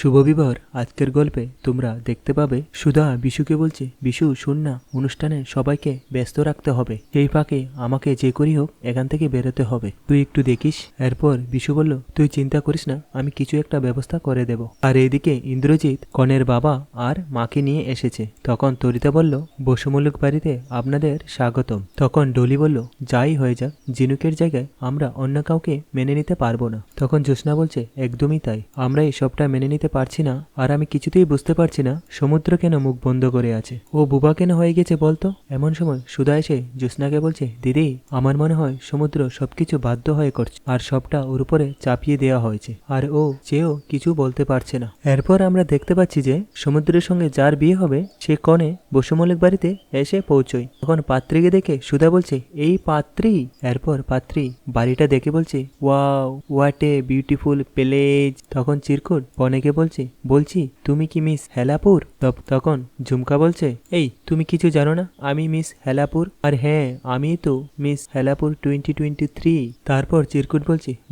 শুভ বিবাহর আজকের গল্পে তোমরা দেখতে পাবে সুধা বিশুকে বলছে, বিশু শোন না, অনুষ্ঠানে সবাইকে ব্যস্ত রাখতে হবে, সেই ফাঁকে আমাকে যে করি হোক এখান থেকে বেরোতে হবে, তুই একটু দেখিস। এরপর বিশু বলল, তুই চিন্তা করিস না, আমি কিছু একটা ব্যবস্থা করে দেব। আর এদিকে ইন্দ্রজিৎ কনের বাবা আর মাকে নিয়ে এসেছে। তখন তরিতা বলল, বসুমল্লিক বাড়িতে আপনাদের স্বাগতম। তখন ডলি বলল, যাই হয়ে যাক, জিনুকের জায়গায় আমরা অন্য কাউকে মেনে নিতে পারবো না। তখন জ্যোৎস্না বলছে, একদমই তাই, আমরা এই সবটা মেনে নিতে পারছি না। আর আমি কিছুতেই বুঝতে পারছি না সমুদ্র কেন মুখ বন্ধ করে আছে, ও বুবা কেন হয়ে গেছে বলতো। এমন সময় সুধা এসে জ্যোৎস্নাকে বলছে, দিদি আমার মনে হয় সমুদ্র সবকিছু বাধ্য হয়ে করছে, আর সবটা ওর উপরে চাপিয়ে দেওয়া হয়েছে, আর ও চেয়েও কিছু বলতে পারছে না। এরপর আমরা দেখতে পাচ্ছি যে সমুদ্রের সঙ্গে যার বিয়ে হবে সে কনে বসুমল্লিক বাড়িতে এসে পৌঁছয়। তখন পাত্রীকে দেখে সুধা বলছে, এই পাত্রী। এরপর পাত্রী বাড়িটা দেখে বলছে, wow, what a beautiful place. তখন চিরকুট কনেকে বলছি তুমি কি মিস হেলাপুর? তখন ঝুমকা বলছে, এই তুমি কিছু জানো না, আমি মিস হেলাপুর, আর হ্যাঁ আমি তো মিস হেলাপুর 2023। তারপর চিরকুট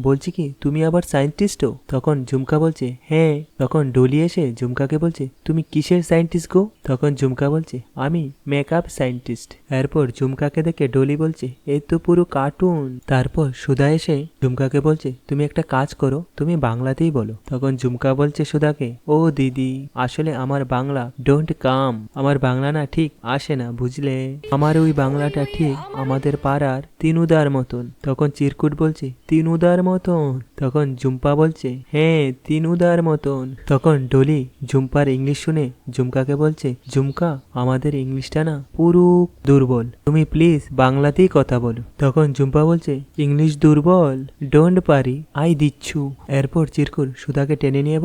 বলছি কি তুমি আবার সায়েন্টিস্টও? তখন ঝুমকা বলছে, হ্যাঁ। তখন ডলি এসে ঝুমকাকে বলছে, তুমি কিসের সায়েন্টিস্ট গো? তখন ঝুমকা বলছে, আমি মেকআপ সায়েন্টিস্ট। এরপর ঝুমকাকে দেখে ডলি বলছে, এই তো পুরো কার্টুন। তারপর সুধা এসে ঝুমকাকে বলছে, তুমি একটা কাজ করো, তুমি বাংলাতেই বলো। তখন ঝুমকা বলছে সুধাকে, ও দিদি আসলে আমার বাংলা ডোন্ট কাম, আমার বাংলা না ঠিক আসে না বুঝলে, আমার ওই বাংলাটা ঠিক আমাদের পাড়ার তিনুদার মতন। তখন চিরকুট বলছে, তিনুদার মতন? তখন ঝুম্পা বলছে, হ্যাঁ তিনুদার মতন। তখন ডলি ঝুম্পার ইংলিশ শুনে ঝুমকাকে বলছে, ঝুমকা আমাদের ইংলিশটা না পুরো দুর্বল, তুমি প্লিজ বাংলাতেই কথা বলো। তখন ঝুম্পা বলছে, ইংলিশ দুর্বল, ডোন্ট পারি, আই দিচ্ছু। এরপর চিরকুট সুধাকে টেনে নিয়ে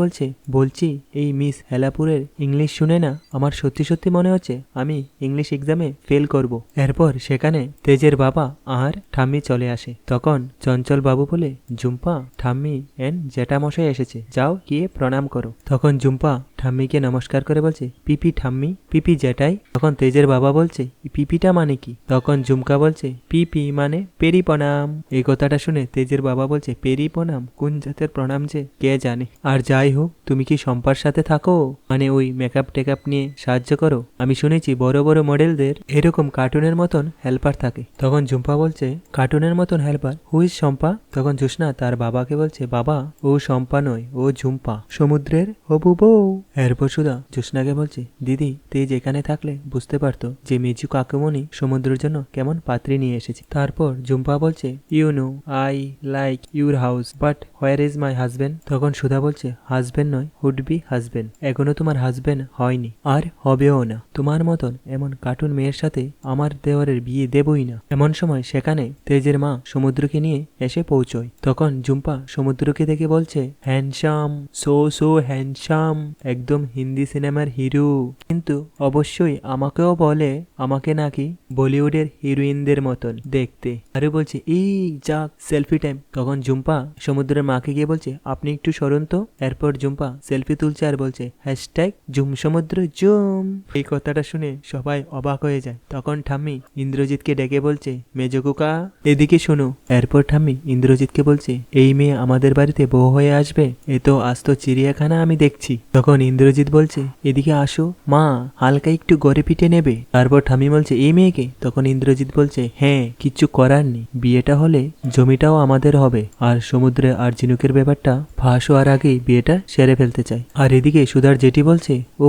বলছি এই মিস হেলাপুরের ইংলিশ শুনে না আমার সত্যি সত্যি মনে হচ্ছে আমি ইংলিশ এক্সামে ফেল করব। এরপর সেখানে তেজের বাবা আর ঠাম্মি চলে আসে। তখন চঞ্চল বাবু বলে, ঝুম্পা ঠাম্মি এন্ড জ্যাঠামশাই এসেছে, যাও গিয়ে প্রণাম করো। তখন ঝুম্পা ঠাম্মিকে নমস্কার করে বলছে, পিপি ঠাম্মি, পিপি জ্যাঠাই। তখন তেজের বাবা বলছে, পিপিটা মানে কি? তখন ঝুমকা বলছে, পিপি মানে পেরি প্রণাম। এই কথাটা শুনে তেজের বাবা বলছে, পেরি প্রণাম? কোন জাতের প্রণাম যে কে জানে। আর যাই হোক, তুমি কি শম্পার সাথে থাকো, মানে ওই মেকআপ টেকআপ নিয়ে সাহায্য করো? আমি শুনেছি বড় বড় মডেলদের এরকম কার্টুনের মতন হেল্পার থাকে। তখন ঝুম্পা বলছে, কার্টুনের মতন হেল্পার? Who is Shampa? তখন জ্যোৎস্না তার বাবাকে বলছে, বাবা ও শম্পা নয়, ও ঝুম্পা, সমুদ্রের হবু বউ। এরপর সুধা জ্যোৎস্নাকে বলছে, দিদি তেজ এখানে থাকলে বুঝতে পারতো যে মেজু কাকুমণি সমুদ্রের জন্য কেমন পাত্রী নিয়ে এসেছে। তারপর ঝুম্পা বলছে, you know I like your house, but where is my husband? তখন সুধা বলছে, হাজবেন্ড নয়, হুড বি হাজবেন্ড, এখনো তোমার হাজবেন্ড হয়নি আর হবেও না, তোমার মতন এমন কার্টুন মেয়ের সাথে আমার দেওয়ারের বিয়ে দেবই না। এমন সময় সেখানে তেজের মা সমুদ্রকে নিয়ে এসে পৌঁছয়। তখন ঝুম্পা সমুদ্রকে দেখে বলছে, হ্যান্ডসাম, সো হ্যান্ডসাম, একদম হিন্দি সিনেমার হিরো, কিন্তু অবশ্যই আমাকেও বলে আমাকে নাকি বলিউডের হিরোইনদের মতন দেখতে। আরে বলছে, এই যাক সেলফি টাইম। তখন ঝুম্পা সমুদ্রের মাকে গিয়ে বলছে, আপনি একটু সরুন তো। এরপর ঝুম্পা সেলফি তুলছে আর বলছে, হ্যাশট্যাগ জুম সমুদ্র জুম। এই কথাটা শুনে সবাই অবাক হয়ে যায়। তখন ঠাম্মি ইন্দ্রজিৎকে ডেকে বলছে, মেজো কুকা এদিকে শোনো। এরপর ঠাম্মি ইন্দ্রজিৎকে বলছে, এই মেয়ে আমাদের বাড়িতে বউ হয়ে আসবে, এ তো আস্ত চিড়িয়াখানা আমি দেখছি। তখন ইন্দ্রজিৎ বলছে, এদিকে আসো মা, হালকা একটু গড়ে পিটে নেবে। তারপর ঠাম্মি বলছে, এই মেয়েকে? তখন ইন্দ্রজিৎ বলছে, হ্যাঁ কিচ্ছু করার নেই, বিয়েটা হলে জমিটাও আমাদের হবে, আর সমুদ্রে আর ঝিনুকের ব্যাপারটা ফাঁস হওয়ার আগেই বিয়েটা সেরে ফেলতে চাই। আর এদিকে সুধার জেঠি বলছে, ও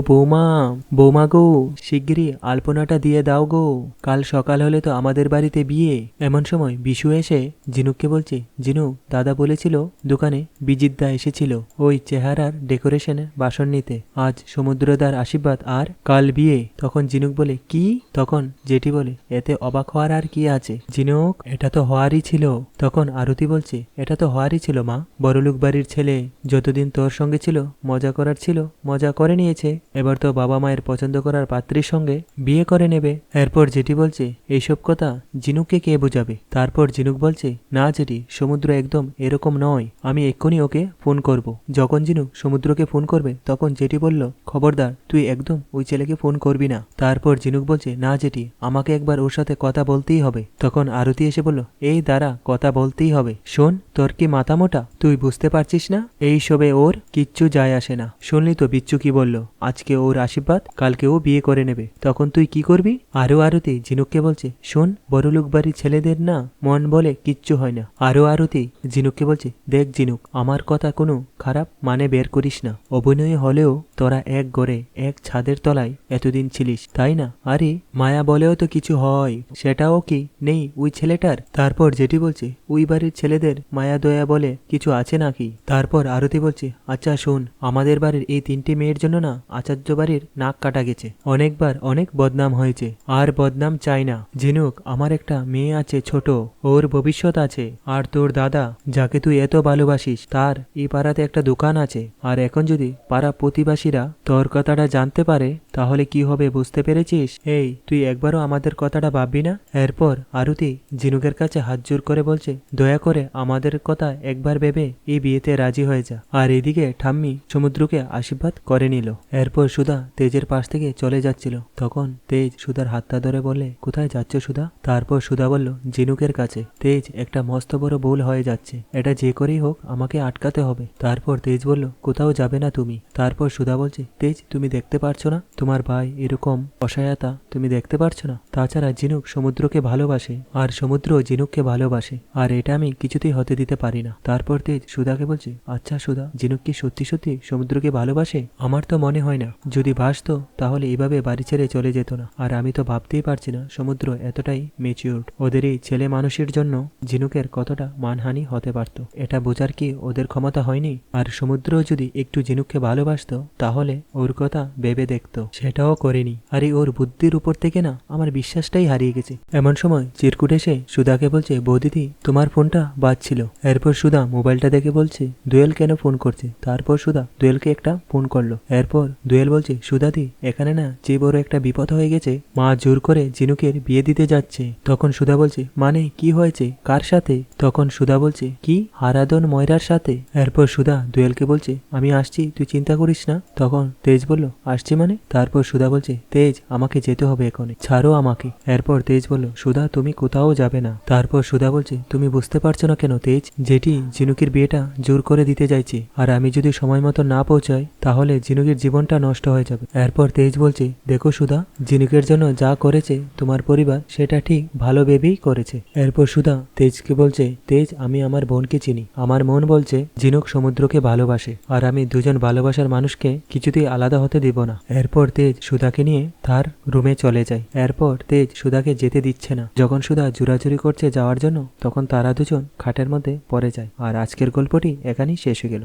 বৌমা গো, শিগগিরই আলপনাটা দিয়ে দাও গো, কাল সকাল হলে তো আমাদের বাড়িতে বিয়ে। এমন সময় বিশু এসে ঝিনুককে বলছে, ঝিনুক দাদা বলেছিল দোকানে বিজিতদা এসেছিল ওই চেহারার ডেকোরেশনের বাসন নিতে, আজ সমুদ্রদার আশীর্বাদ আর কাল বিয়ে। তখন ঝিনুক বলে, কি? তখন জেঠি বলে, এতে অবাক হওয়ার আর কি আছে ঝিনুক, এটা তো হওয়ারই ছিল। তখন আরতি বলছে, এটা তো হওয়ারই ছিল মা, বড়লোক বাড়ির ছেলে যতদিন তোর সঙ্গে ছিল মজা করার ছিল মজা করে নিয়েছে, এবার তো বাবা মায়ের পছন্দ করার পাত্রীর সঙ্গে বিয়ে করে নেবে। এরপর জেঠি বলছে, এইসব কথা ঝিনুককে কে বোঝাবে? তারপর ঝিনুক বলছে, না জেঠি, সমুদ্র একদম এরকম নয়, আমি এক্ষুনি ওকে ফোন করব। যখন ঝিনুক সমুদ্রকে ফোন করবে তখন জেঠি বলল, খবরদার তুই একদম ওই ছেলেকে ফোন করবি না। তারপর ঝিনুক বলছে, না জেঠি, আমাকে একবার ওর সাথে কথা বলতেই হবে। তখন আরতি এসে বলল, এই দাঁড়া, কথা বলতেই হবে। শোন, তোর কি মাথা মোটা? তুই বুঝতে পারছিস না এই সবে ওর কিচ্ছু যায় আসে না। শুনলি তো বিচ্ছু কি বলল, আজকে ওর আশীর্বাদ, কালকে ও বিয়ে করে নেবে, তখন তুই কি করবি? আরো আরতি ঝিনুককে বলছে, শোন, বড়লোক বাড়ির ছেলেদের না মন বলে কিচ্ছু হয় না। আরো আরতি ঝিনুককে বলছে, দেখ ঝিনুক, আমার কথা কোনো খারাপ মানে বের করিস না। অভিনয় হলেও তোরা এক ঘরে এক ছাদের তলায় এতদিন ছিলিস, তাই না? আরে মায়া বলেও তো কিছু হয়, সেটাও কি নেই ওই ছেলেটার? তারপর জেঠি বলছে, ওই বাড়ির ছেলেদের মায়া দয়া বলে কিছু আছে নাকি? তারপর আরতি বলছে, আচ্ছা শোন, আমাদের বাড়ির এই 3টে মেয়ের জন্য না আচার্য বাড়ির নাক কাটা গেছে, অনেকবার অনেক বদনাম হয়েছে, আর বদনাম চাই না। ঝিনুক, আমার একটা মেয়ে আছে ছোট, ওর ভবিষ্যৎ আছে। আর তোর দাদা, যাকে তুই এত ভালোবাসিস, তার এই পাড়াতে একটা দোকান আছে। আর এখন যদি পাড়া প্রতিবাসীরা তোর কথাটা জানতে পারে, তাহলে কি হবে বুঝতে পেরেছিস? এই, তুই একবারও আমাদের কথাটা ভাববি না? এরপর আরতি ঝিনুকের কাছে হাত জোর করে বলছে, দয়া করে আমাদের কথা একবার ভেবে এই বিয়েতে রাজি হয়ে যা। আর এদিকে ঠাম্মি সমুদ্রকে আশীর্বাদ করে নিল। এরপর সুধা তেজের পাশ থেকে চলে যাচ্ছিল। তখন তেজ সুধার হাতটা ধরে বলে, কোথায় যাচ্ছ সুধা? তারপর সুধা বলল, ঝিনুকের কাছে। তেজ, একটা মস্ত বড় ভুল হয়ে যাচ্ছে, এটা যে করেই হোক আমাকে আটকাতে হবে। তারপর তেজ বলল, কোথাও যাবে না তুমি। তারপর সুধা বলছে, তেজ, তুমি দেখতে পারছো না তোমার ভাই এরকম অসহায়তা? তুমি দেখতে পারছো না? তাছাড়া ঝিনুক সমুদ্রকে ভালোবাসে, আর সমুদ্র ঝিনুককে ভালোবাসে, আর এটা আমি কিছুতেই হতে দিতে পারি না। তারপর তেজ সুধাকে বলছে, আচ্ছা সুধা, ঝিনুক কি সত্যি সত্যি সমুদ্রকে ভালোবাসে? আমার তো মনে হয় না। যদি বাসতো তাহলে এভাবে বাড়ি ছেড়ে চলে যেত না। আর আমি তো ভাবতেই পারছি না সমুদ্র এতটাই ম্যাচিউরড। ওদের এই ছেলে মানুষের জন্য ঝিনুকের কতটা মানহানি হতে পারত, এটা বোঝার কি ওদের ক্ষমতা হয়নি? আর সমুদ্র যদি একটু ঝিনুককে ভালোবাসতো, তাহলে ওর কথা ভেবে দেখতো, সেটাও করেনি। আর এই ওর বুদ্ধির উপর থেকে না আমার বিশ্বাসটাই হারিয়ে গেছে। এমন সময় চিরকুট এসে সুধাকে বলছে, বৌদিদি, তোমার ফোনটা বাজছিল। এরপর সুধা মোবাইলটা দেখে বলছে, দোয়েল কেন ফোন করছে? তারপর সুধা দোয়েলকে একটা ফোন করলো। এরপর দোয়েল বলছে, সুধাদি, এখানে না যে বড় একটা বিপদ হয়ে গেছে, মা জোর করে ঝিনুকের বিয়ে দিতে যাচ্ছে। তখন সুধা বলছে, মানে কি হয়েছে, কার সাথে? তখন সুধা বলছে, কি, হারাদন ময়রার সাথে। এরপর সুধা দোয়েলকে বলছে, আমি আসছি, তুই চিন্তা করিস না। তখন তেজ বলল, আসছি মানে? তারপর সুধা বলছে, তেজ, আমাকে যেতে হবে এখনই, ছাড়ো আমাকে। এরপর তেজ বলল, সুধা, তুমি কোথাও যাবে না। তারপর সুধা বলছে, তুমি বুঝতে পারছো না কেন তেজ? যেটি ঝিনুকের বিয়েটা জোর করে দিতে চাইছে, আর আমি যদি সময় মতো না পৌঁছাই, তাহলে ঝিনুকের জীবনটা নষ্ট হয়ে যাবে। এরপর তেজ বলছে, দেখো সুধা, ঝিনুকের জন্য যা করেছে তোমার পরিবার, সেটা ঠিক ভালো ভেবেই করেছে। এরপর সুধা তেজকে বলছে, তেজ, আমি আমার বোনকে চিনি, আমার মন বলছে ঝিনুক সমুদ্রকে ভালোবাসে, আর আমি দুজন ভালোবাসার মানুষকে কিছুতেই আলাদা হতে দিব না। এরপর তেজ সুধাকে নিয়ে তার রুমে চলে যায়। এরপর তেজ সুধাকে যেতে দিচ্ছে না। যখন সুধা জোরাজুরি করছে যাওয়ার জন্য, তখন তারা দুজন খাটের মধ্যে পড়ে যায়। আর আজকের গল্পটি এখানেই শেষ হয়ে গেল।